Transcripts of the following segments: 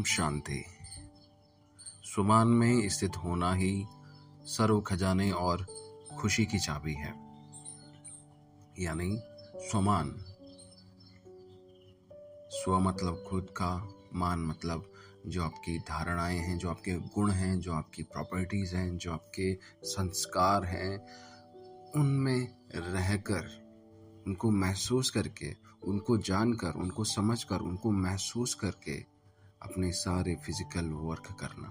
शांति। स्वमान में स्थित होना ही सर्व खजाने और खुशी की चाबी है। यानी स्वमान, स्व मतलब खुद का, मान मतलब जो आपकी धारणाएं हैं, जो आपके गुण हैं, जो आपकी प्रॉपर्टीज हैं, जो आपके संस्कार हैं, उनमें रहकर, उनको महसूस करके, उनको जानकर, उनको समझकर, उनको महसूस करके अपने सारे फिजिकल वर्क करना,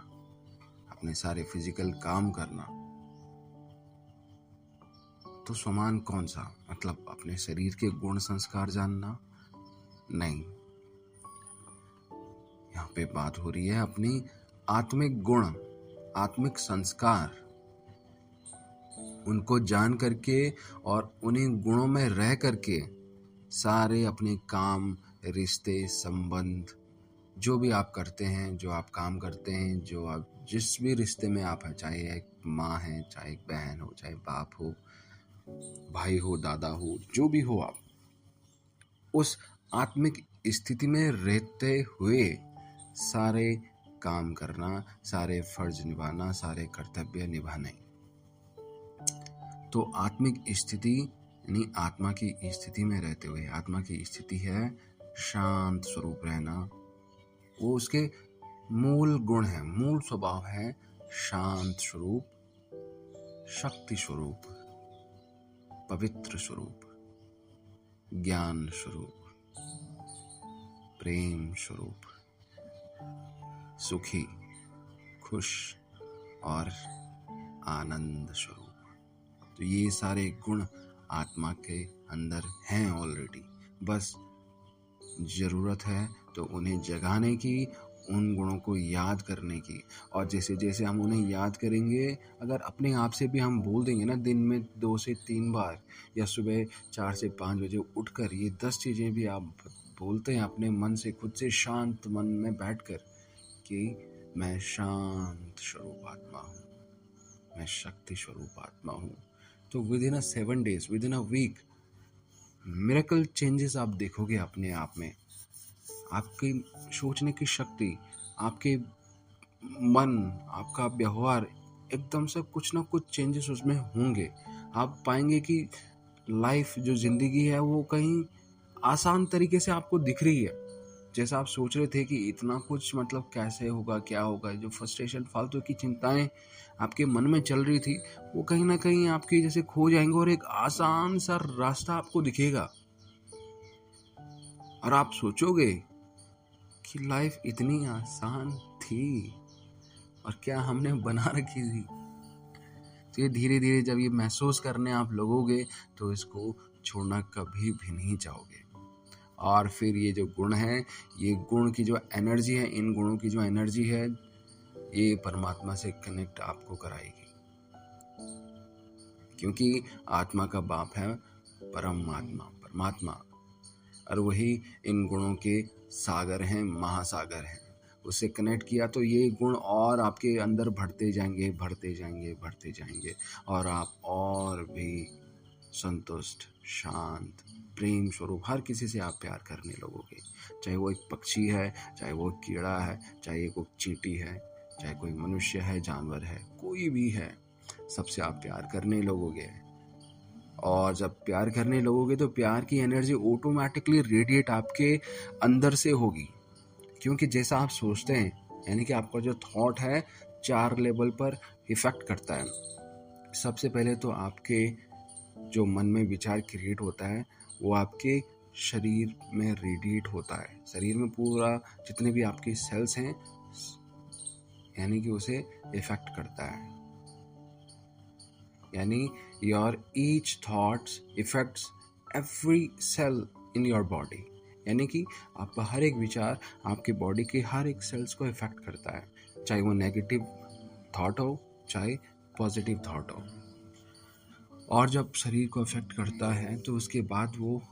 अपने सारे फिजिकल काम करना। तो स्वमान कौन सा? मतलब अपने शरीर के गुण संस्कार जानना? नहीं, यहाँ पे बात हो रही है अपनी आत्मिक गुण, आत्मिक संस्कार, उनको जान करके और उन्हीं गुणों में रह करके सारे अपने काम, रिश्ते, संबंध, जो भी आप करते हैं, जो आप काम करते हैं, जो आप जिस भी रिश्ते में आप हैं, चाहे एक माँ है, चाहे एक बहन हो, चाहे बाप हो, भाई हो, दादा हो, जो भी हो, आप उस आत्मिक स्थिति में रहते हुए सारे काम करना, सारे फर्ज निभाना, सारे कर्तव्य निभाने। तो आत्मिक स्थिति यानी आत्मा की स्थिति में रहते हुए, आत्मा की स्थिति है शांत स्वरूप रहना। वो उसके मूल गुण है, मूल स्वभाव है शांत स्वरूप, शक्ति स्वरूप, पवित्र स्वरूप, ज्ञान स्वरूप, प्रेम स्वरूप, सुखी, खुश और आनंद स्वरूप। तो ये सारे गुण आत्मा के अंदर हैं ऑलरेडी, बस जरूरत है तो उन्हें जगाने की, उन गुणों को याद करने की। और जैसे जैसे हम उन्हें याद करेंगे, अगर अपने आप से भी हम बोल देंगे ना दिन में 2 से 3 बार, या सुबह 4 से 5 बजे उठकर ये 10 चीज़ें भी आप बोलते हैं अपने मन से, खुद से शांत मन में बैठकर कि मैं शांत स्वरूप आत्मा हूँ, मैं शक्ति स्वरूप आत्मा हूँ, तो within 7 days, within week miracle changes आप देखोगे अपने आप में। आपकी सोचने की शक्ति, आपके मन, आपका व्यवहार, एकदम से कुछ ना कुछ चेंजेस उसमें होंगे। आप पाएंगे कि लाइफ जो जिंदगी है वो कहीं आसान तरीके से आपको दिख रही है। जैसा आप सोच रहे थे कि इतना कुछ मतलब कैसे होगा, क्या होगा, जो फ्रस्ट्रेशन, फालतू की चिंताएं आपके मन में चल रही थी, वो कहीं ना कहीं आपकी जैसे खो जाएंगे और एक आसान सा रास्ता आपको दिखेगा। और आप सोचोगे कि लाइफ इतनी आसान थी और क्या हमने बना रखी थी। तो ये धीरे धीरे जब ये महसूस करने आप लगोगे तो इसको छोड़ना कभी भी नहीं चाहोगे। और फिर ये जो गुण है, ये गुण की जो एनर्जी है, इन गुणों की जो एनर्जी है, ये परमात्मा से कनेक्ट आपको कराएगी, क्योंकि आत्मा का बाप है परमात्मा, और वही इन गुणों के सागर हैं, महासागर हैं। उससे कनेक्ट किया तो ये गुण और आपके अंदर बढ़ते जाएंगे और आप और भी संतुष्ट, शांत, प्रेम स्वरूप हर किसी से आप प्यार करने लगोगे। चाहे वो एक पक्षी है, चाहे वो कीड़ा है, चाहे वो चींटी है, चाहे कोई मनुष्य है, जानवर है, कोई भी है, सबसे आप प्यार करने लगोगे। और जब प्यार करने लगोगे तो प्यार की एनर्जी ऑटोमेटिकली रेडिएट आपके अंदर से होगी, क्योंकि जैसा आप सोचते हैं, यानी कि आपका जो थॉट है 4 लेवल पर इफेक्ट करता है। सबसे पहले तो आपके जो मन में विचार क्रिएट होता है वो आपके शरीर में रेडिएट होता है। शरीर में पूरा जितने भी आपके सेल्स हैं, यानी कि उसे इफेक्ट करता है। यानी your each thoughts effects every cell in your body, यानी कि आपका हर एक विचार आपके बॉडी के हर एक सेल्स को इफेक्ट करता है, चाहे वो नेगेटिव थॉट हो, चाहे पॉजिटिव थॉट हो। और जब शरीर को इफेक्ट करता है तो उसके बाद वो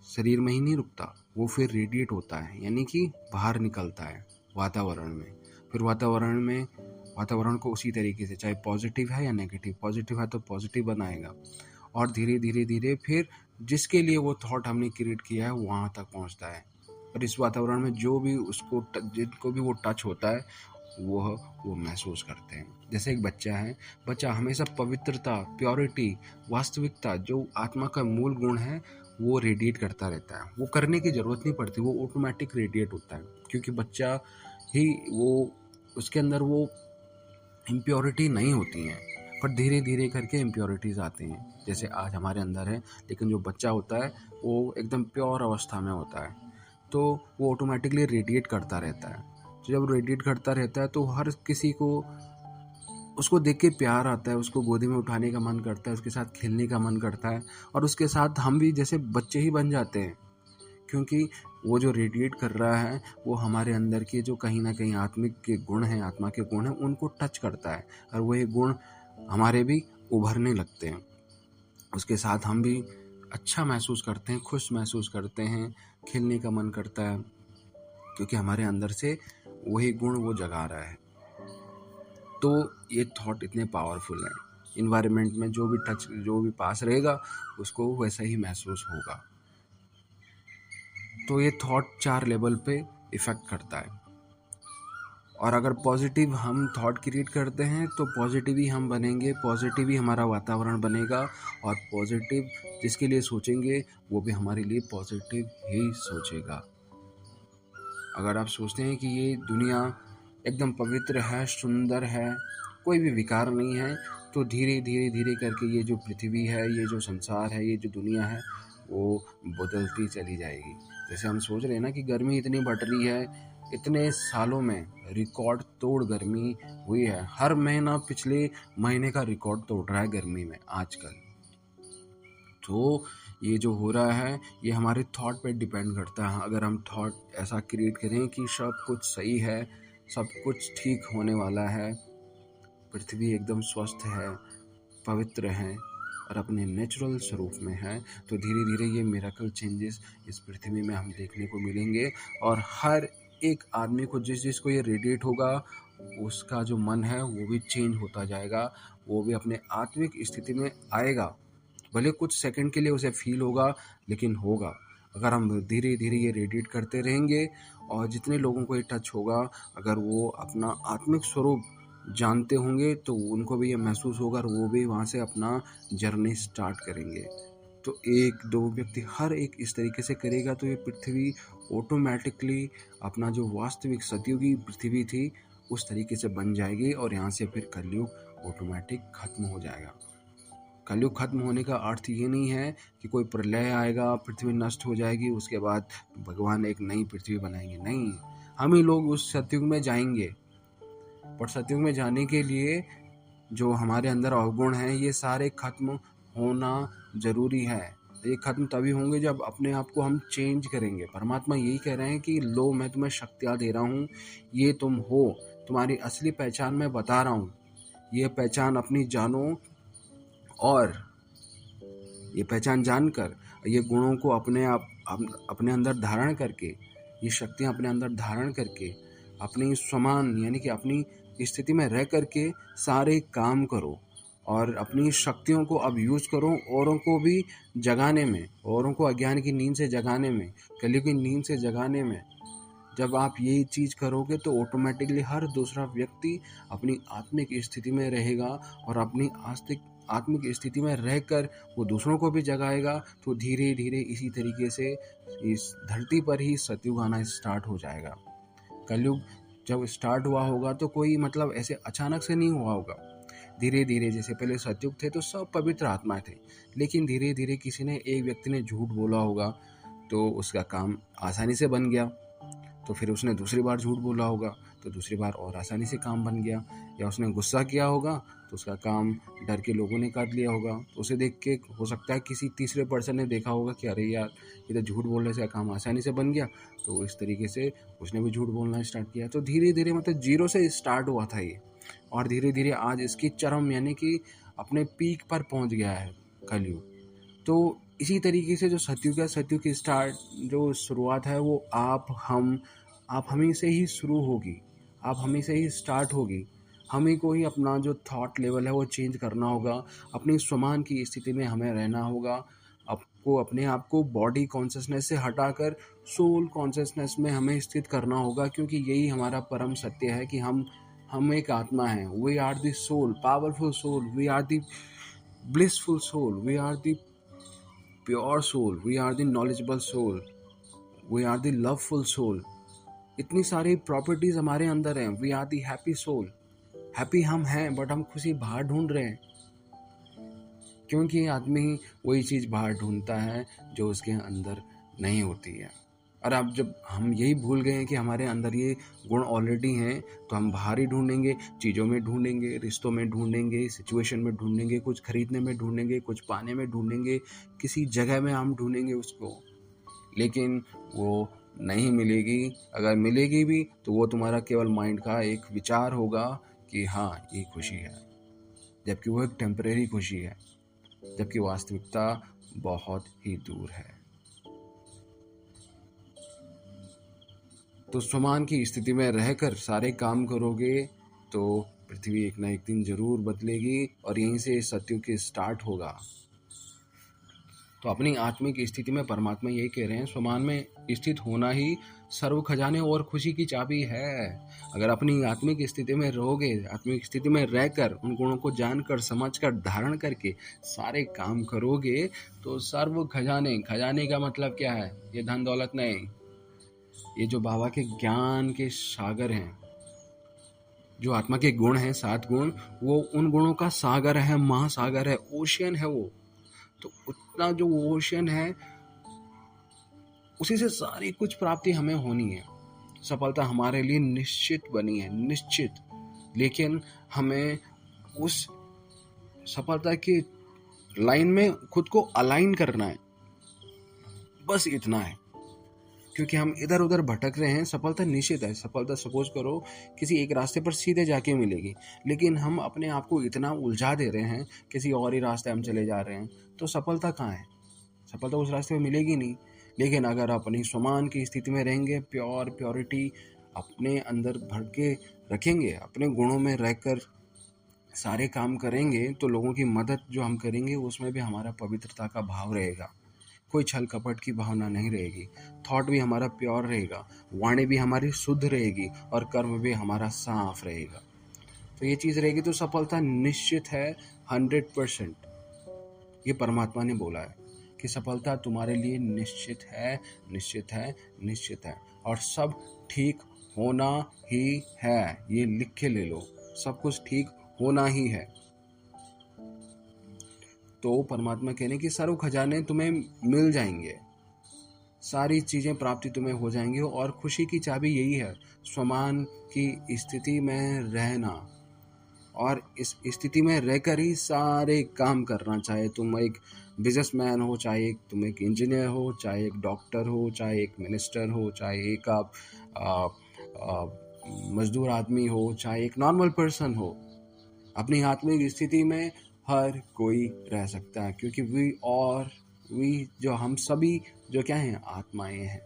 शरीर में ही नहीं रुकता, वो फिर रेडिएट होता है, यानी कि बाहर निकलता है वातावरण में। फिर वातावरण को उसी तरीके से, चाहे पॉजिटिव है या नेगेटिव, पॉजिटिव है तो पॉजिटिव बनाएगा, और धीरे धीरे फिर जिसके लिए वो थॉट हमने क्रिएट किया है वहाँ तक पहुँचता है। और इस वातावरण में जो भी जिनको भी वो टच होता है वो महसूस करते हैं। जैसे एक बच्चा है, बच्चा हमेशा पवित्रता, प्योरिटी, वास्तविकता, जो आत्मा का मूल गुण है वो रेडिएट करता रहता है। वो करने की ज़रूरत नहीं पड़ती, वो ऑटोमेटिक रेडिएट होता है, क्योंकि बच्चा ही वो उसके अंदर वो इम्प्योरिटी नहीं होती हैं, पर धीरे धीरे करके इम्प्योरिटीज़ आती हैं। जैसे आज हमारे अंदर है, लेकिन जो बच्चा होता है वो एकदम प्योर अवस्था में होता है, तो वो ऑटोमेटिकली रेडिएट करता रहता है। तो जब रेडिएट करता रहता है तो हर किसी को उसको देख के प्यार आता है, उसको गोदी में उठाने का मन करता है, उसके साथ खेलने का मन करता है, और उसके साथ हम भी जैसे बच्चे ही बन जाते हैं, क्योंकि वो जो रेडिएट कर रहा है वो हमारे अंदर के जो कहीं ना कहीं आत्मिक के गुण हैं, आत्मा के गुण हैं, उनको टच करता है, और वही गुण हमारे भी उभरने लगते हैं। उसके साथ हम भी अच्छा महसूस करते हैं, खुश महसूस करते हैं, खेलने का मन करता है, क्योंकि हमारे अंदर से वही गुण वो जगा रहा है। तो ये थॉट इतने पावरफुल हैं, इन्वायरमेंट में जो भी पास रहेगा उसको वैसा ही महसूस होगा। तो ये थॉट 4 लेवल पे इफ़ेक्ट करता है, और अगर पॉजिटिव हम थॉट क्रिएट करते हैं तो पॉजिटिव ही हम बनेंगे, पॉजिटिव ही हमारा वातावरण बनेगा, और पॉजिटिव जिसके लिए सोचेंगे वो भी हमारे लिए पॉजिटिव ही सोचेगा। अगर आप सोचते हैं कि ये दुनिया एकदम पवित्र है, सुंदर है, कोई भी विकार नहीं है, तो धीरे धीरे धीरे करके ये जो पृथ्वी है, ये जो संसार है, ये जो दुनिया है, वो बदलती चली जाएगी। जैसे हम सोच रहे हैं ना कि गर्मी इतनी बढ़ रही है, इतने सालों में रिकॉर्ड तोड़ गर्मी हुई है, हर महीना पिछले महीने का रिकॉर्ड तोड़ रहा है गर्मी में आजकल। तो ये जो हो रहा है ये हमारे थॉट पे डिपेंड करता है। अगर हम थॉट ऐसा क्रिएट करें कि सब कुछ सही है, सब कुछ ठीक होने वाला है, पृथ्वी एकदम स्वस्थ है, पवित्र है और अपने नेचुरल स्वरूप में है, तो धीरे धीरे ये मिरेकल चेंजेस इस पृथ्वी में हम देखने को मिलेंगे। और हर एक आदमी को जिसको ये रेडिएट होगा, उसका जो मन है वो भी चेंज होता जाएगा, वो भी अपने आत्मिक स्थिति में आएगा। भले कुछ सेकंड के लिए उसे फील होगा, लेकिन होगा। अगर हम धीरे धीरे ये रेडिएट करते रहेंगे, और जितने लोगों को ये टच होगा, अगर वो अपना आत्मिक स्वरूप जानते होंगे तो उनको भी ये महसूस होगा, और वो भी वहाँ से अपना जर्नी स्टार्ट करेंगे। तो 1-2 व्यक्ति हर एक इस तरीके से करेगा, तो ये पृथ्वी ऑटोमेटिकली अपना जो वास्तविक सतयुगी पृथ्वी थी उस तरीके से बन जाएगी, और यहाँ से फिर कलयुग ऑटोमेटिक खत्म हो जाएगा। कलयुग खत्म होने का अर्थ ये नहीं है कि कोई प्रलय आएगा, पृथ्वी नष्ट हो जाएगी, उसके बाद भगवान एक नई पृथ्वी बनाएंगे। नहीं, हम ही लोग उस सतयुग में जाएंगे, पर सतयुग में जाने के लिए जो हमारे अंदर अवगुण हैं ये सारे खत्म होना ज़रूरी है। ये खत्म तभी होंगे जब अपने आप को हम चेंज करेंगे। परमात्मा यही कह रहे हैं कि लो, मैं तुम्हें शक्तियाँ दे रहा हूँ, ये तुम हो, तुम्हारी असली पहचान मैं बता रहा हूँ, ये पहचान अपनी जानो, और ये पहचान जानकर ये गुणों को अपने अंदर धारण करके, ये शक्तियाँ अपने अंदर धारण करके, अपनी समान यानी कि अपनी स्थिति में रह करके सारे काम करो, और अपनी शक्तियों को अब यूज़ करो औरों को भी जगाने में, औरों को अज्ञान की नींद से जगाने में, कलयुग की नींद से जगाने में। जब आप यही चीज़ करोगे तो ऑटोमेटिकली हर दूसरा व्यक्ति अपनी आत्मिक स्थिति में रहेगा, और अपनी आत्मिक स्थिति में रहकर वो दूसरों को भी जगाएगा। तो धीरे धीरे इसी तरीके से इस धरती पर ही सतयुग आना स्टार्ट हो जाएगा। कलयुग जब स्टार्ट हुआ होगा तो कोई मतलब ऐसे अचानक से नहीं हुआ होगा, धीरे धीरे। जैसे पहले सतयुग थे तो सब पवित्र आत्मा थे, लेकिन धीरे धीरे किसी ने, एक व्यक्ति ने झूठ बोला होगा तो उसका काम आसानी से बन गया, तो फिर उसने दूसरी बार झूठ बोला होगा तो दूसरी बार और आसानी से काम बन गया, या उसने गुस्सा किया होगा तो उसका काम डर के लोगों ने काट लिया होगा, तो उसे देख के हो सकता है किसी तीसरे पर्सन ने देखा होगा कि अरे यार ये तो झूठ बोलने से काम आसानी से बन गया, तो इस तरीके से उसने भी झूठ बोलना स्टार्ट किया। तो धीरे धीरे मतलब 0 से स्टार्ट हुआ था ये, और धीरे धीरे आज इसकी चरम यानी कि अपने पीक पर पहुंच गया है कलयुग। तो इसी तरीके से जो सतयुग है, सतयुग की जो शुरुआत है वो आप हमी से ही शुरू होगी, आप हमी से ही स्टार्ट होगी। हम ही को ही अपना जो थॉट लेवल है वो चेंज करना होगा, अपनी स्वमान की स्थिति में हमें रहना होगा। अब को अपने आप को बॉडी कॉन्शियसनेस से हटाकर सोल कॉन्शियसनेस में हमें स्थित करना होगा, क्योंकि यही हमारा परम सत्य है कि हम एक आत्मा हैं। We are the soul, powerful soul, we are the blissful soul, we are the pure soul, we are the knowledgeable soul, we are the loveful soul. इतनी सारी प्रॉपर्टीज हमारे अंदर हैं। We are the happy soul. Happy हम हैं, but हम खुशी बाहर ढूंढ रहे हैं, क्योंकि आदमी वही चीज़ बाहर ढूंढता है जो उसके अंदर नहीं होती है। और अब जब हम यही भूल गए हैं कि हमारे अंदर ये गुण ऑलरेडी हैं, तो हम बाहर ही ढूंढेंगे, चीज़ों में ढूंढेंगे, रिश्तों में ढूंढेंगे, सिचुएशन में ढूंढेंगे, कुछ खरीदने में ढूंढेंगे, कुछ पाने में ढूंढेंगे, किसी जगह में हम ढूंढेंगे उसको, लेकिन वो नहीं मिलेगी। अगर मिलेगी भी तो वो तुम्हारा केवल माइंड का एक विचार होगा कि हाँ ये खुशी है, जबकि वो एक टेम्परेरी खुशी है, जबकि वास्तविकता बहुत ही दूर है। तो स्वमान की स्थिति में रहकर सारे काम करोगे तो पृथ्वी एक ना एक दिन जरूर बदलेगी, और यहीं से सत्युग की स्टार्ट होगा। तो अपनी आत्मिक स्थिति में परमात्मा यही कह रहे हैं, स्वमान में स्थित होना ही सर्व खजाने और खुशी की चाबी है। अगर अपनी आत्मिक स्थिति में रहोगे, आत्मिक स्थिति में रहकर उन गुणों को जानकर, समझकर, धारण करके सारे काम करोगे तो सर्व खजाने, खजाने का मतलब क्या है? ये धन दौलत नहीं, ये जो बाबा के ज्ञान के सागर हैं, जो आत्मा के गुण हैं, 7 गुण, वो उन गुणों का सागर है, महासागर है, ओशियन है वो। तो उतना जो ओशियन है उसी से सारी कुछ प्राप्ति हमें होनी है। सफलता हमारे लिए निश्चित बनी है, निश्चित। लेकिन हमें उस सफलता की लाइन में खुद को अलाइन करना है, बस इतना है। क्योंकि हम इधर उधर भटक रहे हैं। सफलता निश्चित है, सफलता सपोज करो किसी एक रास्ते पर सीधे जाके मिलेगी, लेकिन हम अपने आप को इतना उलझा दे रहे हैं, किसी और ही रास्ते हम चले जा रहे हैं, तो सफलता कहाँ है? सफलता उस रास्ते में मिलेगी नहीं। लेकिन अगर अपनी स्वमान की स्थिति में रहेंगे, प्योरिटी अपने अंदर भर के रखेंगे, अपने गुणों में रहकर सारे काम करेंगे, तो लोगों की मदद जो हम करेंगे उसमें भी हमारा पवित्रता का भाव रहेगा, कोई छल कपट की भावना नहीं रहेगी। थॉट भी हमारा प्योर रहेगा, वाणी भी हमारी शुद्ध रहेगी, और कर्म भी हमारा साफ रहेगा। तो ये चीज़ रहेगी तो सफलता निश्चित है, 100%। ये परमात्मा ने बोला है कि सफलता तुम्हारे लिए निश्चित है, निश्चित है, निश्चित है, और सब ठीक होना ही है। ये लिख के ले लो, सब कुछ ठीक होना ही है। तो परमात्मा कहने कि सर्व खजाने तुम्हें मिल जाएंगे, सारी चीज़ें प्राप्ति तुम्हें हो जाएंगी, और खुशी की चाबी यही है, स्वमान की स्थिति में रहना, और इस स्थिति में रहकर ही सारे काम करना। चाहे तुम एक बिजनेसमैन हो, चाहे तुम एक इंजीनियर हो, चाहे एक डॉक्टर हो, चाहे एक मिनिस्टर हो, चाहे एक आप मजदूर आदमी हो, चाहे एक नॉर्मल पर्सन हो, अपनी आत्मिक स्थिति में हर कोई रह सकता है, क्योंकि वी जो हम सभी जो क्या हैं, आत्माएं हैं।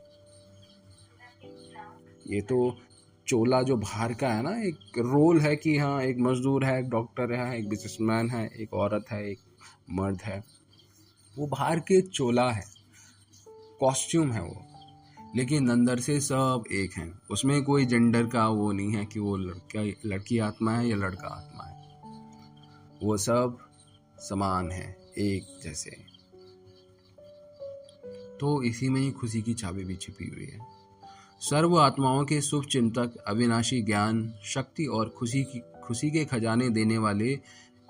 ये तो चोला जो बाहर का है ना, एक रोल है कि हाँ एक मजदूर है, एक डॉक्टर है, एक बिजनेसमैन है, एक औरत है, एक मर्द है, वो बाहर के चोला है, कॉस्ट्यूम है वो। लेकिन अंदर से सब एक हैं, उसमें कोई जेंडर का वो नहीं है कि वो लड़की आत्मा है या लड़का आत्मा है, वो सब समान है, एक जैसे। तो इसी में ही खुशी की चाबी भी छिपी हुई है। सर्व आत्माओं के शुभ चिंतक, अविनाशी ज्ञान, शक्ति और खुशी के खजाने देने वाले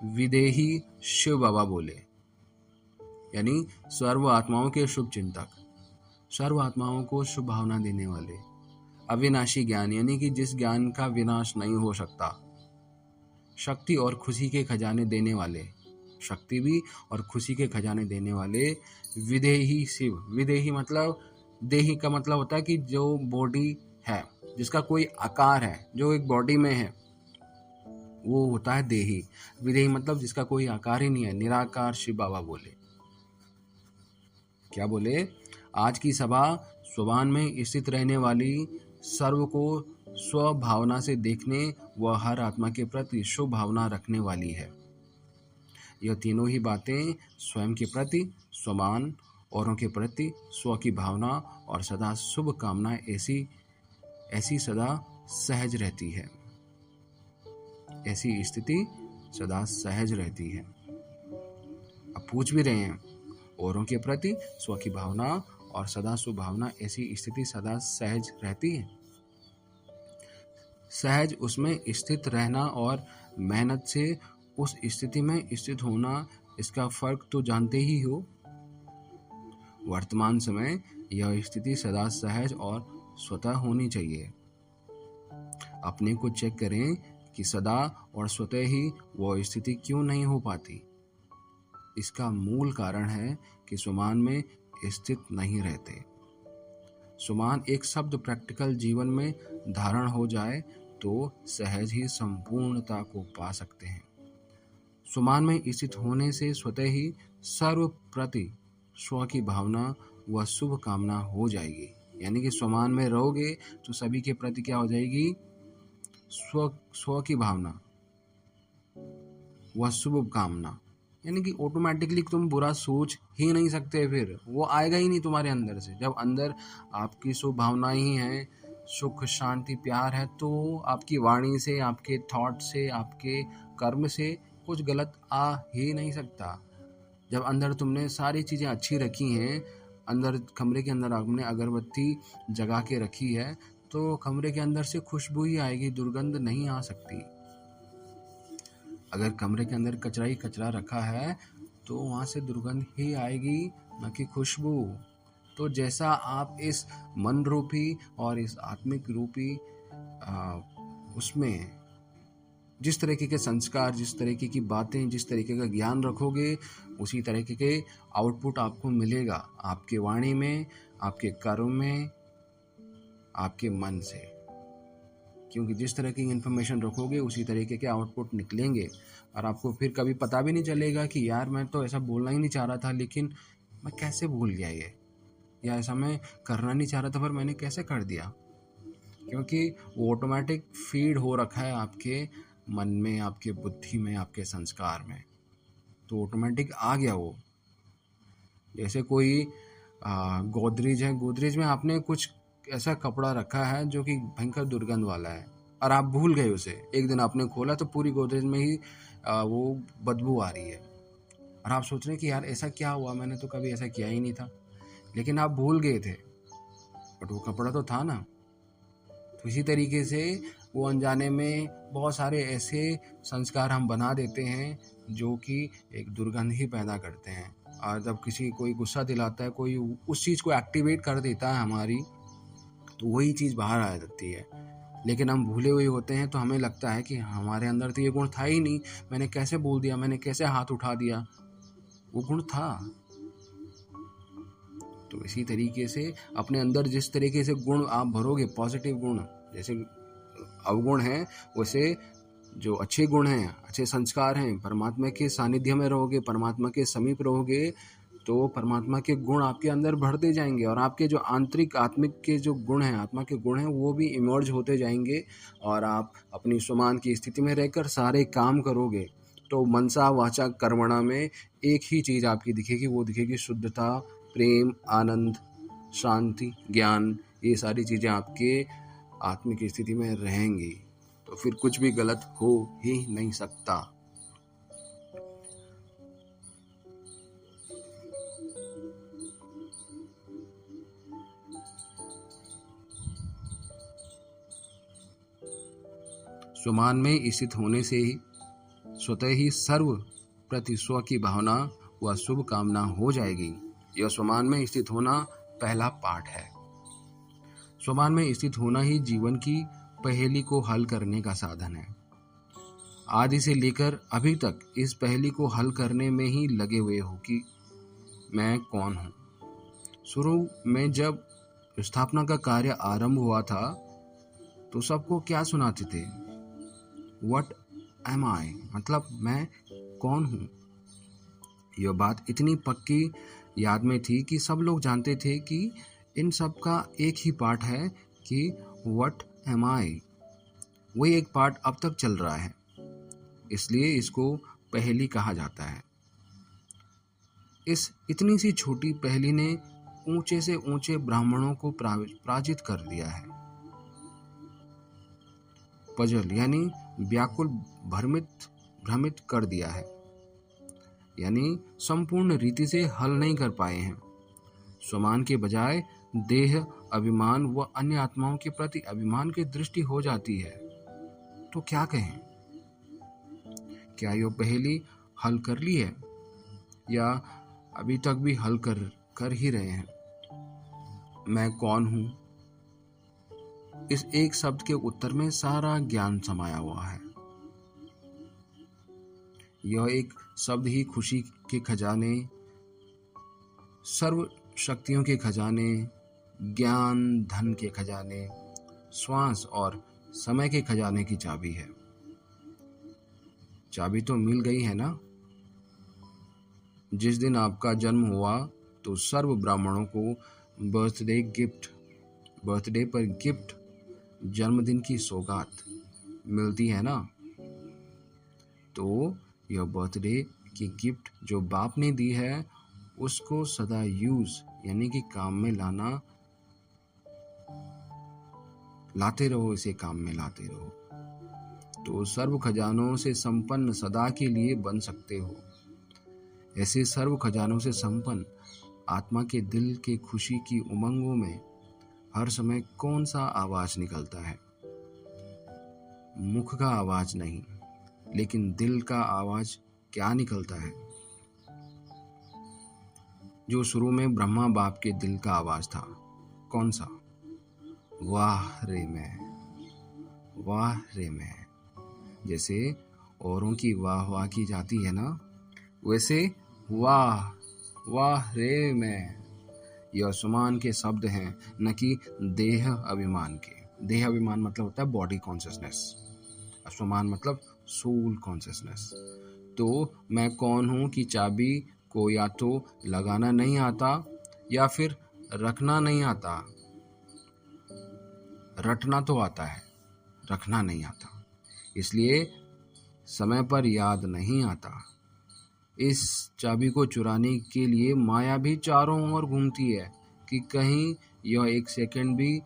विदेही शिव बाबा बोले। यानी सर्व आत्माओं के शुभ चिंतक, सर्व आत्माओं को शुभ भावना देने वाले, अविनाशी ज्ञान यानी कि जिस ज्ञान का विनाश नहीं हो सकता, शक्ति और खुशी के खजाने देने वाले, शक्ति भी और खुशी के खजाने देने वाले विदेही शिव। विदेही मतलब, देही का मतलब होता है कि जो बॉडी है, जिसका कोई आकार है, जो एक बॉडी में है, वो होता है देही। विदेही मतलब जिसका कोई आकार ही नहीं है, निराकार शिव बाबा बोले। क्या बोले? आज की सभा स्वभान में स्थित रहने वाली, सर्व को स्वभावना से देखने व हर आत्मा के प्रति शुभ भावना रखने वाली है। यह तीनों ही बातें स्वयं के प्रति, स्वमान औरों के प्रति स्व की भावना और सदा शुभ कामना ऐसी सदा सहज रहती है। ऐसी स्थिति सदा सहज रहती है। अब पूछ भी रहे हैं, औरों के प्रति स्व की भावना और सदा शुभ भावना ऐसी स्थिति सदा सहज रहती है। सहज उसमें स्थित रहना और मेहनत से उस स्थिति में स्थित होना, इसका फर्क तो जानते ही हो। वर्तमान समय यह स्थिति सदा सहज और स्वतः होनी चाहिए। अपने को चेक करें कि सदा और स्वतः ही वह स्थिति क्यों नहीं हो पाती। इसका मूल कारण है कि सुमान में स्थित नहीं रहते। सुमान एक शब्द प्रैक्टिकल जीवन में धारण हो जाए तो सहज ही संपूर्णता को पा सकते हैं। सुमान में स्थित होने से स्वतः ही सर्व प्रति स्व की भावना व शुभ कामना हो जाएगी। यानी कि स्वमान में रहोगे तो सभी के प्रति क्या हो जाएगी? स्व की भावना व शुभ कामना। यानी कि ऑटोमेटिकली तुम बुरा सोच ही नहीं सकते, फिर वो आएगा ही नहीं तुम्हारे अंदर से। जब अंदर आपकी शुभ भावना ही है, सुख शांति प्यार है, तो आपकी वाणी से, आपके थॉट से, आपके कर्म से कुछ गलत आ ही नहीं सकता। जब अंदर तुमने सारी चीज़ें अच्छी रखी हैं, अंदर कमरे के अंदर आपने अगरबत्ती जगा के रखी है, तो कमरे के अंदर से खुशबू ही आएगी, दुर्गंध नहीं आ सकती। अगर कमरे के अंदर कचरा ही कचरा रखा है तो वहाँ से दुर्गंध ही आएगी, न कि खुशबू। तो जैसा आप इस मन रूपी और इस आत्मिक रूपी उसमें जिस तरीके के संस्कार, जिस तरीके की बातें, जिस तरीके का ज्ञान रखोगे, उसी तरीके के आउटपुट आपको मिलेगा आपके वाणी में, आपके कर्म में, आपके मन से। क्योंकि जिस तरह की इन्फॉर्मेशन रखोगे उसी तरीके के आउटपुट निकलेंगे। और आपको फिर कभी पता भी नहीं चलेगा कि यार मैं तो ऐसा बोलना ही नहीं चाह रहा था, लेकिन मैं कैसे भूल गया ये, या ऐसा मैं करना नहीं चाह रहा था पर मैंने कैसे कर दिया। क्योंकि वो ऑटोमेटिक फीड हो रखा है आपके मन में, आपके बुद्धि में, आपके संस्कार में, तो ऑटोमेटिक आ गया वो। जैसे कोई गोदरेज है, गोदरेज में आपने कुछ ऐसा कपड़ा रखा है जो कि भयंकर दुर्गंध वाला है और आप भूल गए उसे। एक दिन आपने खोला तो पूरी गोदरेज में ही वो बदबू आ रही है और आप सोच रहे हैं कि यार ऐसा क्या हुआ, मैंने तो कभी ऐसा किया ही नहीं था, लेकिन आप भूल गए थे, बट वो कपड़ा तो था ना। तो इसी तरीके से वो अनजाने में बहुत सारे ऐसे संस्कार हम बना देते हैं जो कि एक दुर्गंध ही पैदा करते हैं। और जब कोई गुस्सा दिलाता है, कोई उस चीज़ को एक्टिवेट कर देता है हमारी, तो वही चीज़ बाहर आ जाती है। लेकिन हम भूले हुए होते हैं तो हमें लगता है कि हमारे अंदर तो ये गुण था ही नहीं, मैंने कैसे बोल दिया, मैंने कैसे हाथ उठा दिया, वो गुण था। तो इसी तरीके से अपने अंदर जिस तरीके से गुण आप भरोगे, पॉजिटिव गुण, जैसे अवगुण हैं वैसे जो अच्छे गुण हैं, अच्छे संस्कार हैं, परमात्मा के सानिध्य में रहोगे, परमात्मा के समीप रहोगे, तो परमात्मा के गुण आपके अंदर बढ़ते जाएंगे और आपके जो आंतरिक आत्मिक के जो गुण हैं, आत्मा के गुण हैं, वो भी इमर्ज होते जाएंगे और आप अपनी स्वमान की स्थिति में रहकर सारे काम करोगे। तो मनसा वाचा कर्मणा में एक ही चीज़ आपकी दिखेगी, वो दिखेगी शुद्धता, प्रेम, आनंद, शांति, ज्ञान। ये सारी चीज़ें आपके आत्मिक स्थिति में रहेंगी, तो फिर कुछ भी गलत हो ही नहीं सकता। स्वमान में स्थित होने से ही स्वतः ही सर्व प्रति स्व की भावना व शुभ कामना हो जाएगी। यह स्वमान में स्थित होना पहला पाठ है। स्वमान में स्थित होना ही जीवन की पहेली को हल करने का साधन है। आदि से लेकर अभी तक इस पहेली को हल करने में ही लगे हुए हो कि मैं कौन हूँ। शुरू में जब स्थापना का कार्य आरंभ हुआ था तो सबको क्या सुनाते थे? What am I? मतलब मैं कौन हूँ। यह बात इतनी पक्की याद में थी कि सब लोग जानते थे कि इन सब का एक ही पाठ है कि What am I? वही एक पाठ अब तक चल रहा है, इसलिए इसको पहेली कहा जाता है। इस इतनी सी छोटी पहेली ने ऊंचे से ऊंचे ब्राह्मणों को पराजित कर दिया है। पजल यानी व्याकुल, भ्रमित कर दिया है, यानी संपूर्ण रीति से हल नहीं कर पाए हैं। स्वमान के बजाय देह अभिमान व अन्य आत्माओं के प्रति अभिमान की दृष्टि हो जाती है। तो क्या कहें? क्या ये पहेली हल कर ली है या अभी तक भी हल कर ही रहे हैं? मैं कौन हूं? इस एक शब्द के उत्तर में सारा ज्ञान समाया हुआ है। यह एक शब्द ही खुशी के खजाने, सर्व शक्तियों के खजाने, ज्ञान धन के खजाने, श्वास और समय के खजाने की चाबी है। चाबी तो मिल गई है ना? जिस दिन आपका जन्म हुआ तो सर्व ब्राह्मणों को बर्थडे पर गिफ्ट, जन्मदिन की सौगात मिलती है ना? तो यह बर्थडे की गिफ्ट जो बाप ने दी है उसको सदा यूज यानी कि काम में लाते रहो, इसे काम में लाते रहो, तो सर्व खजानों से संपन्न सदा के लिए बन सकते हो। ऐसे सर्व खजानों से संपन्न आत्मा के दिल के खुशी की उमंगों में हर समय कौन सा आवाज निकलता है? मुख का आवाज नहीं, लेकिन दिल का आवाज क्या निकलता है? जो शुरू में ब्रह्मा बाप के दिल का आवाज था, कौन सा? वाह रे मैं, वाह रे मैं। जैसे औरों की वाह वाह की जाती है ना, वैसे वाह वाह रे मैं, यह स्वमान के शब्द हैं, न कि देह अभिमान के। देह अभिमान मतलब होता है बॉडी कॉन्शियसनेस, स्वमान मतलब सोल कॉन्शियसनेस। तो मैं कौन हूं की चाबी को या तो लगाना नहीं आता या फिर रखना नहीं आता। रटना तो आता है, रखना नहीं आता, इसलिए समय पर याद नहीं आता। इस चाबी को चुराने के लिए माया भी चारों ओर घूमती है कि कहीं यह एक सेकंड भी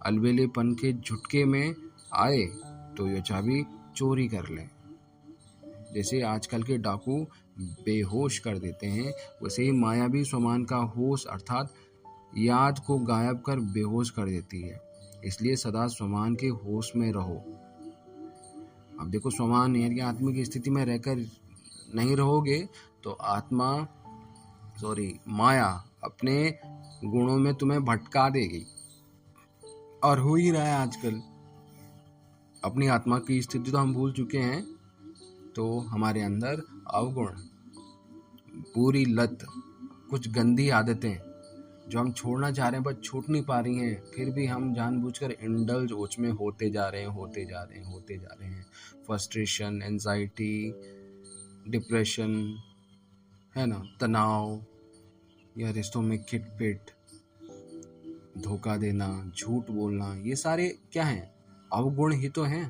अलबेलेपन के झुटके में आए तो यह चाबी चोरी कर ले। जैसे आजकल के डाकू बेहोश कर देते हैं, वैसे ही माया भी स्वमान का होश अर्थात याद को गायब कर बेहोश कर देती है। इसलिए सदा स्वमान के होश में रहो। अब देखो, स्वमान यानी आत्मिक स्थिति में रहकर नहीं रहोगे तो माया अपने गुणों में तुम्हें भटका देगी, और हो ही रहा है आजकल। अपनी आत्मा की स्थिति तो हम भूल चुके हैं, तो हमारे अंदर अवगुण, पूरी लत, कुछ गंदी आदतें जो हम छोड़ना चाह रहे हैं पर छूट नहीं पा रही हैं, फिर भी हम जानबूझकर इंडल्ज ओच में होते जा रहे हैं। फ्रस्ट्रेशन, एंजाइटी, डिप्रेशन, है ना, तनाव, या रिश्तों में खिटपिट, धोखा देना, झूठ बोलना, ये सारे क्या हैं? अवगुण ही तो हैं।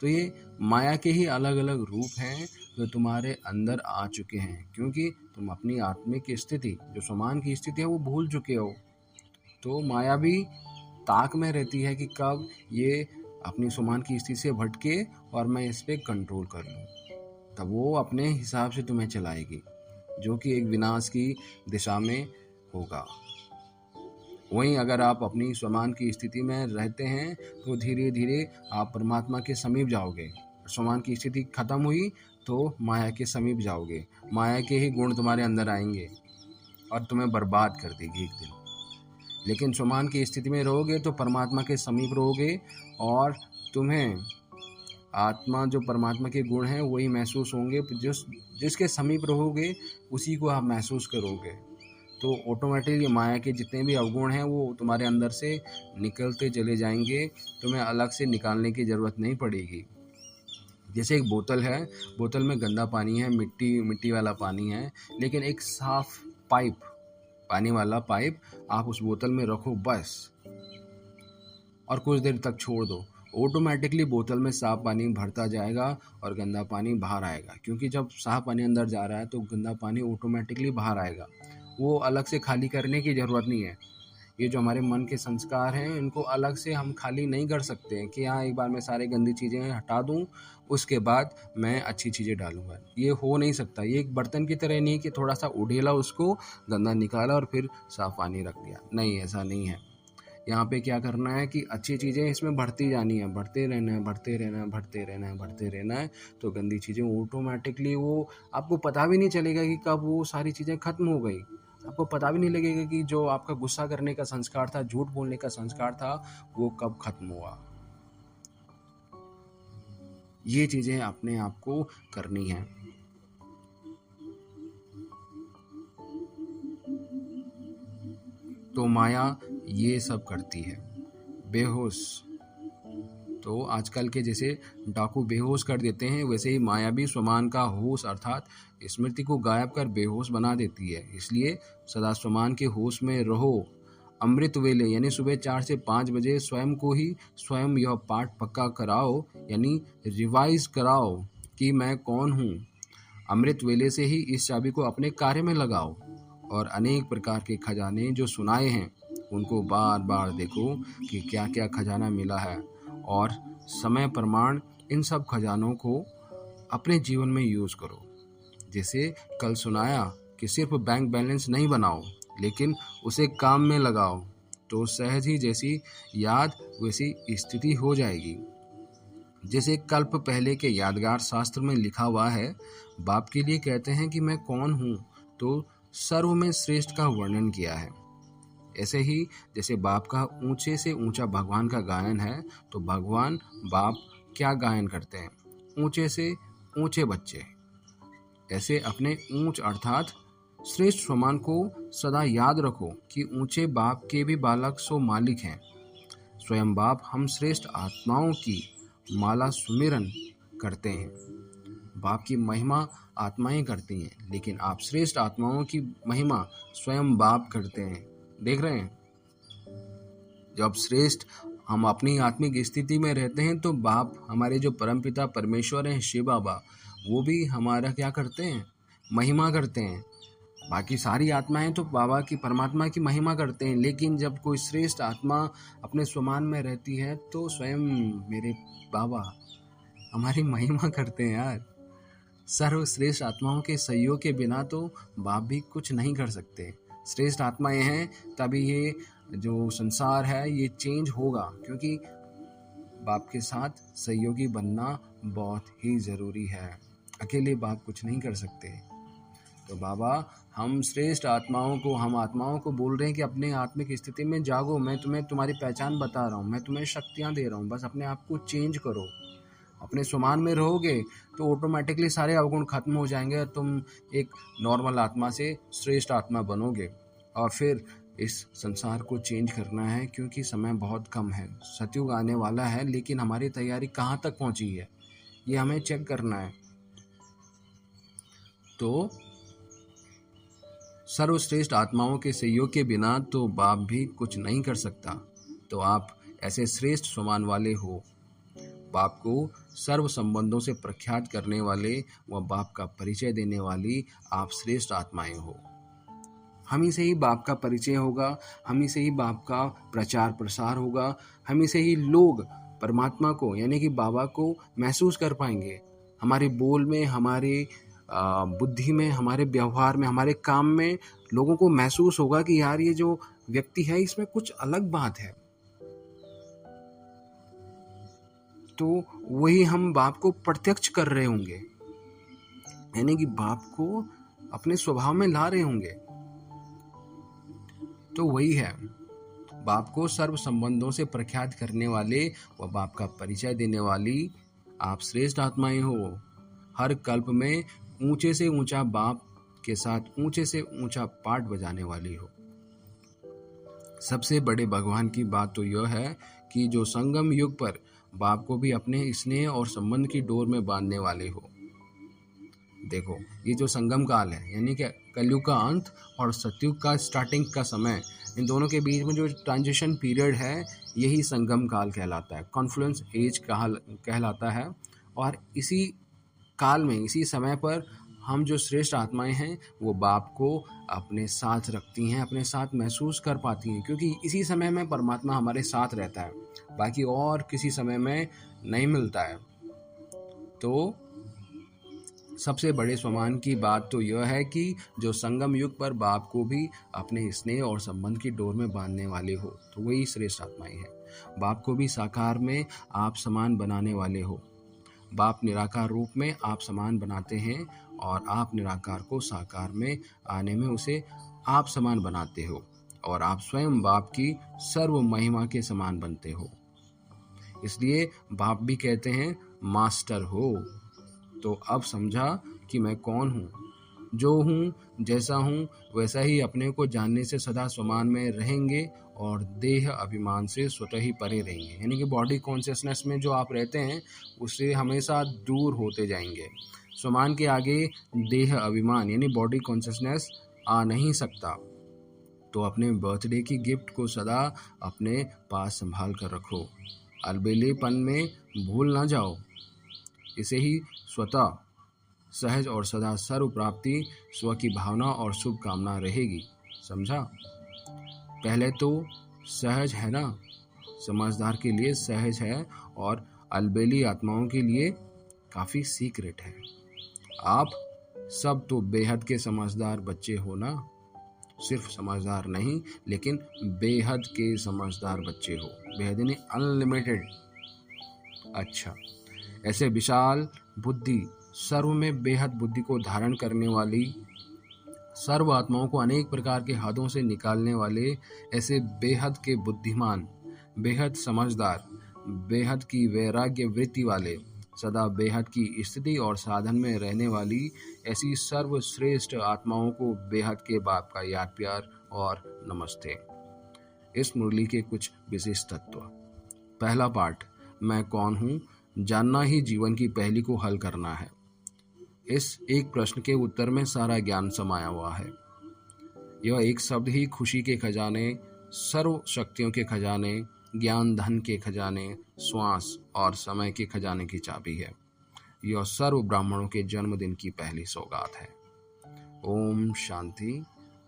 तो ये माया के ही अलग अलग रूप हैं जो तुम्हारे अंदर आ चुके हैं, क्योंकि तुम अपनी आत्मिक स्थिति, जो स्वमान की स्थिति है, वो भूल चुके हो। तो माया भी ताक में रहती है कि कब ये अपनी स्वमान की स्थिति से भटके और मैं इस पे कंट्रोल कर लूँ, तब वो अपने हिसाब से तुम्हें चलाएगी, जो कि एक विनाश की दिशा में होगा। वहीं अगर आप अपनी स्वमान की स्थिति में रहते हैं तो धीरे धीरे आप परमात्मा के समीप जाओगे। स्वमान की स्थिति खत्म हुई तो माया के समीप जाओगे, माया के ही गुण तुम्हारे अंदर आएंगे और तुम्हें बर्बाद कर देगी एक दिन। लेकिन स्वमान की स्थिति में रहोगे तो परमात्मा के समीप रहोगे और तुम्हें आत्मा, जो परमात्मा के गुण हैं, वही महसूस होंगे। जिसके समीप रहोगे उसी को आप महसूस करोगे, तो ऑटोमेटिकली माया के जितने भी अवगुण हैं वो तुम्हारे अंदर से निकलते चले जाएंगे। तुम्हें अलग से निकालने की ज़रूरत नहीं पड़ेगी। जैसे एक बोतल है, बोतल में गंदा पानी है, मिट्टी वाला पानी है, लेकिन एक साफ पाइप, पानी वाला पाइप आप उस बोतल में रखो बस, और कुछ देर तक छोड़ दो, ऑटोमेटिकली बोतल में साफ पानी भरता जाएगा और गंदा पानी बाहर आएगा, क्योंकि जब साफ पानी अंदर जा रहा है तो गंदा पानी ऑटोमेटिकली बाहर आएगा। वो अलग से खाली करने की ज़रूरत नहीं है। ये जो हमारे मन के संस्कार हैं, इनको अलग से हम खाली नहीं कर सकते हैं कि हाँ एक बार मैं सारी गंदी चीज़ें हटा दूँ, उसके बाद मैं अच्छी चीज़ें डालूँगा। ये हो नहीं सकता। ये एक बर्तन की तरह नहीं कि थोड़ा सा उड़ेला उसको, गंदा निकाला और फिर साफ़ पानी रख दिया। नहीं, ऐसा नहीं है। यहाँ पे क्या करना है कि अच्छी चीज़ें इसमें बढ़ती जानी है, बढ़ते रहना है, बढ़ते रहना है, बढ़ते रहना है, बढ़ते रहना है। तो गंदी चीज़ें ऑटोमेटिकली वो आपको पता भी नहीं चलेगा कि कब वो सारी चीज़ें ख़त्म हो गई। आपको पता भी नहीं लगेगा कि जो आपका गुस्सा करने का संस्कार था, झूठ बोलने का संस्कार था, वो कब ख़त्म हुआ। ये चीज़ें अपने आप को करनी है। तो माया ये सब करती है। बेहोश, तो आजकल के जैसे डाकू बेहोश कर देते हैं, वैसे ही माया भी स्वमान का होश अर्थात स्मृति को गायब कर बेहोश बना देती है। इसलिए सदा स्वमान के होश में रहो। अमृत वेले यानी सुबह 4 से 5 बजे स्वयं को ही स्वयं यह पाठ पक्का कराओ, यानी रिवाइज कराओ कि मैं कौन हूँ। अमृत वेले से ही इस चाबी को अपने कार्य में लगाओ और अनेक प्रकार के खजाने जो सुनाए हैं उनको बार बार देखो कि क्या क्या खजाना मिला है, और समय प्रमाण इन सब खजानों को अपने जीवन में यूज़ करो। जैसे कल सुनाया कि सिर्फ बैंक बैलेंस नहीं बनाओ, लेकिन उसे काम में लगाओ, तो सहज ही जैसी याद वैसी स्थिति हो जाएगी। जैसे कल्प पहले के यादगार शास्त्र में लिखा हुआ है, बाप के लिए कहते हैं कि मैं कौन हूँ, तो सर्व में श्रेष्ठ का वर्णन किया है। ऐसे ही जैसे बाप का ऊंचे से ऊंचा भगवान का गायन है, तो भगवान बाप क्या गायन करते हैं? ऊंचे से ऊंचे बच्चे। ऐसे अपने ऊंच अर्थात श्रेष्ठ स्वमान को सदा याद रखो कि ऊंचे बाप के भी बालक सो मालिक हैं। स्वयं बाप हम श्रेष्ठ आत्माओं की माला सुमिरन करते हैं। बाप की महिमा आत्माएं करती हैं, लेकिन आप श्रेष्ठ आत्माओं की महिमा स्वयं बाप करते हैं। देख रहे हैं, जब श्रेष्ठ हम अपनी आत्मिक स्थिति में रहते हैं तो बाप हमारे जो परमपिता परमेश्वर हैं, शिव बाबा, वो भी हमारा क्या करते हैं? महिमा करते हैं। बाकी सारी आत्माएं तो बाबा की परमात्मा की महिमा करते हैं, लेकिन जब कोई श्रेष्ठ आत्मा अपने स्वमान में रहती है तो स्वयं मेरे बाबा हमारी महिमा करते हैं यार। सर्वश्रेष्ठ आत्माओं के सहयोग के बिना तो बाप भी कुछ नहीं कर सकते। श्रेष्ठ आत्माएं हैं तभी ये जो संसार है ये चेंज होगा, क्योंकि बाप के साथ सहयोगी बनना बहुत ही ज़रूरी है। अकेले बाप कुछ नहीं कर सकते। तो बाबा हम श्रेष्ठ आत्माओं को, हम आत्माओं को बोल रहे हैं कि अपने आत्मिक स्थिति में जागो। मैं तुम्हें तुम्हारी पहचान बता रहा हूँ, मैं तुम्हें शक्तियाँ दे रहा हूँ, बस अपने आप को चेंज करो। अपने स्वमान में रहोगे तो ऑटोमेटिकली सारे अवगुण खत्म हो जाएंगे और तुम एक नॉर्मल आत्मा से श्रेष्ठ आत्मा बनोगे। और फिर इस संसार को चेंज करना है, क्योंकि समय बहुत कम है। सतयुग आने वाला है, लेकिन हमारी तैयारी कहाँ तक पहुँची है ये हमें चेक करना है। तो सर्वश्रेष्ठ आत्माओं के सहयोग के बिना तो बाप भी कुछ नहीं कर सकता। तो आप ऐसे श्रेष्ठ स्वमान वाले हो। बाप को सर्व संबंधों से प्रख्यात करने वाले व बाप का परिचय देने वाली आप श्रेष्ठ आत्माएं हो। हम ही से ही बाप का परिचय होगा, हम ही से ही बाप का प्रचार प्रसार होगा, हम ही से ही लोग परमात्मा को यानी कि बाबा को महसूस कर पाएंगे। हमारे बोल में, हमारे बुद्धि में, हमारे व्यवहार में, हमारे काम में लोगों को महसूस होगा कि यार ये जो व्यक्ति है इसमें कुछ अलग बात है। तो वही हम बाप को प्रत्यक्ष कर रहे होंगे, यानी कि बाप को अपने स्वभाव में ला रहे होंगे। तो वही है, बाप को सर्व संबंधों से प्रख्यात करने वाले व बाप का परिचय देने वाली आप श्रेष्ठ आत्माएं हो। हर कल्प में ऊंचे से ऊंचा बाप के साथ ऊंचे से ऊंचा पाठ बजाने वाली हो। सबसे बड़े भगवान की बात तो यह है कि जो संगम युग पर बाप को भी अपने स्नेह और संबंध की डोर में बांधने वाले हो। देखो, ये जो संगम काल है यानी कि कलयुग का अंत और सतयुग का स्टार्टिंग का समय, इन दोनों के बीच में जो ट्रांजिशन पीरियड है यही संगम काल कहलाता है, कॉन्फ्लुएंस एज कहलाता है। और इसी काल में, इसी समय पर हम जो श्रेष्ठ आत्माएं हैं वो बाप को अपने साथ रखती हैं, अपने साथ महसूस कर पाती हैं, क्योंकि इसी समय में परमात्मा हमारे साथ रहता है, बाकी और किसी समय में नहीं मिलता है। तो सबसे बड़े सम्मान की बात तो यह है कि जो संगम युग पर बाप को भी अपने स्नेह और संबंध की डोर में बांधने वाले हो, तो वही श्रेष्ठ आत्माएं हैं। बाप को भी साकार में आप समान बनाने वाले हो। बाप निराकार रूप में आप समान बनाते हैं और आप निराकार को साकार में आने में उसे आप समान बनाते हो, और आप स्वयं बाप की सर्व महिमा के समान बनते हो। इसलिए बाप भी कहते हैं मास्टर हो। तो अब समझा कि मैं कौन हूँ, जो हूँ, जैसा हूँ वैसा ही अपने को जानने से सदा स्वमान में रहेंगे और देह अभिमान से स्वतः ही परे रहेंगे। यानी कि बॉडी कॉन्शियसनेस में जो आप रहते हैं उससे हमेशा दूर होते जाएंगे। स्वमान के आगे देह अभिमान यानी बॉडी कॉन्शियसनेस आ नहीं सकता। तो अपने बर्थडे की गिफ्ट को सदा अपने पास संभाल कर रखो, अलबेलेपन में भूल ना जाओ। इसे ही स्वतः सहज और सदा सर्व प्राप्ति स्व की भावना और शुभकामना रहेगी। समझा? पहले तो सहज है ना, समझदार के लिए सहज है, और अलबेली आत्माओं के लिए काफ़ी सीक्रेट है। आप सब तो बेहद के समझदार बच्चे हो ना, सिर्फ समझदार नहीं लेकिन बेहद के समझदार बच्चे हो। बेहद यानी अनलिमिटेड। अच्छा, ऐसे विशाल बुद्धि, सर्व में बेहद बुद्धि को धारण करने वाली, सर्व आत्माओं को अनेक प्रकार के हदों से निकालने वाले ऐसे बेहद के बुद्धिमान, बेहद समझदार, बेहद की वैराग्य वृत्ति वाले, सदा बेहद की स्थिति और साधन में रहने वाली ऐसी सर्वश्रेष्ठ आत्माओं को बेहद के बाप का याद प्यार और नमस्ते। इस मुरली के कुछ विशेष तत्व। पहला पाठ, मैं कौन हूँ, जानना ही जीवन की पहली को हल करना है। इस एक प्रश्न के उत्तर में सारा ज्ञान समाया हुआ है। यह एक शब्द ही खुशी के खजाने, सर्व शक्तियों के खजाने, ज्ञान धन के खजाने, श्वास और समय के खजाने की चाबी है। यह सर्व ब्राह्मणों के जन्मदिन की पहली सौगात है। ओम शांति।